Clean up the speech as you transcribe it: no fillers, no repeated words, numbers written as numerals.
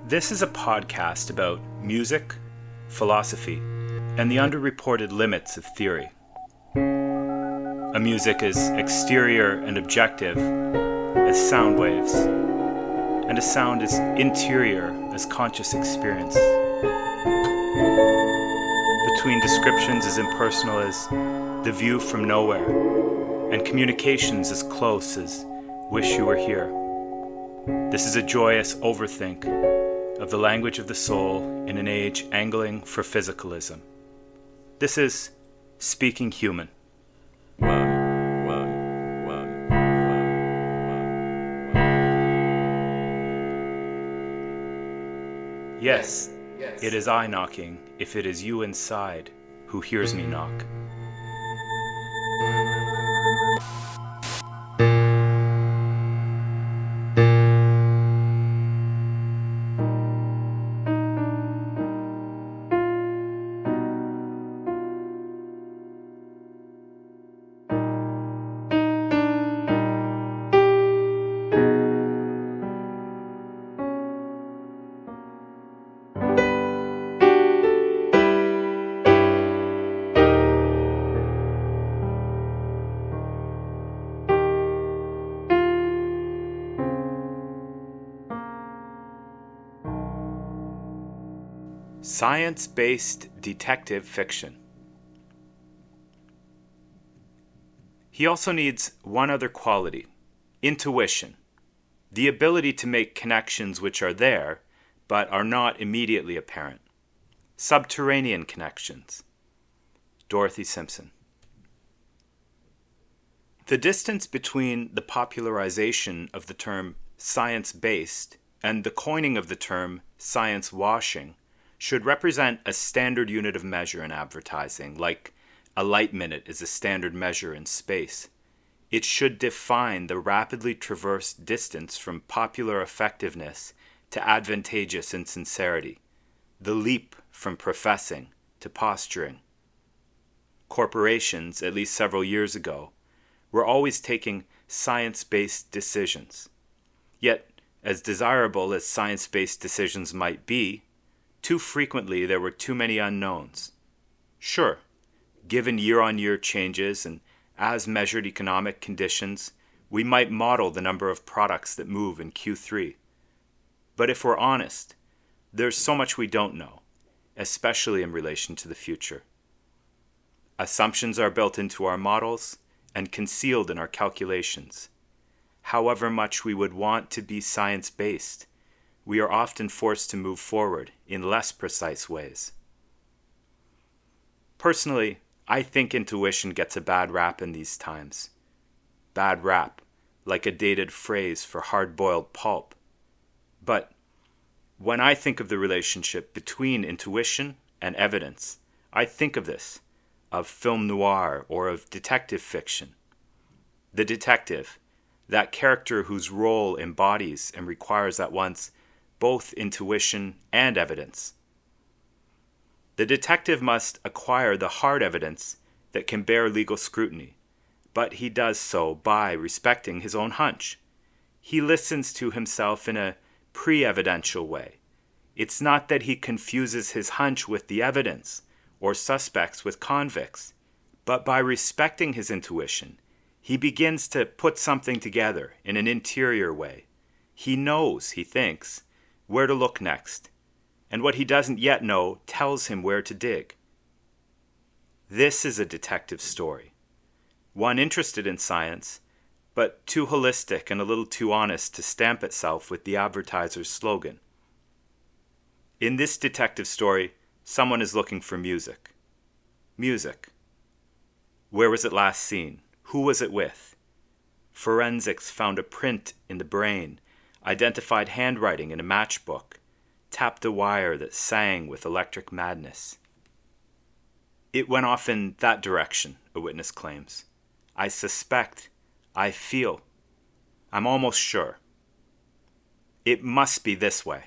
This is a podcast about music, philosophy, and the underreported limits of theory. A music as exterior and objective as sound waves, and a sound as interior as conscious experience. Between descriptions as impersonal as the view from nowhere, and communications as close as wish you were here. This is a joyous overthink of the language of the soul in an age angling for physicalism. This is Speaking Human. Yes, it is I knocking, if it is you inside who hears me knock. Science-based detective fiction. He also needs one other quality: intuition, the ability to make connections which are there, but are not immediately apparent. Subterranean connections. Dorothy Simpson. The distance between the popularization of the term science-based and the coining of the term science-washing should represent a standard unit of measure in advertising, like a light minute is a standard measure in space. It should define the rapidly traversed distance from popular effectiveness to advantageous insincerity, the leap from professing to posturing. Corporations, at least several years ago, were always taking science-based decisions. Yet, as desirable as science-based decisions might be, too frequently there were too many unknowns. Sure, given year-on-year changes and as-measured economic conditions, we might model the number of products that move in Q3. But if we're honest, there's so much we don't know, especially in relation to the future. Assumptions are built into our models and concealed in our calculations. However much we would want to be science-based, we are often forced to move forward in less precise ways. Personally, I think intuition gets a bad rap in these times. Bad rap, like a dated phrase for hard-boiled pulp. But when I think of the relationship between intuition and evidence, I think of this, of film noir or of detective fiction. The detective, that character whose role embodies and requires at once both intuition and evidence. The detective must acquire the hard evidence that can bear legal scrutiny, but he does so by respecting his own hunch. He listens to himself in a pre-evidential way. It's not that he confuses his hunch with the evidence or suspects with convicts, but by respecting his intuition, he begins to put something together in an interior way. He knows, he thinks, where to look next, and what he doesn't yet know tells him where to dig. This is a detective story, one interested in science, but too holistic and a little too honest to stamp itself with the advertiser's slogan. In this detective story, someone is looking for music. Music. Where was it last seen? Who was it with? Forensics found a print in the brain, identified handwriting in a matchbook, tapped a wire that sang with electric madness. It went off in that direction, a witness claims. I suspect, I feel, I'm almost sure. It must be this way.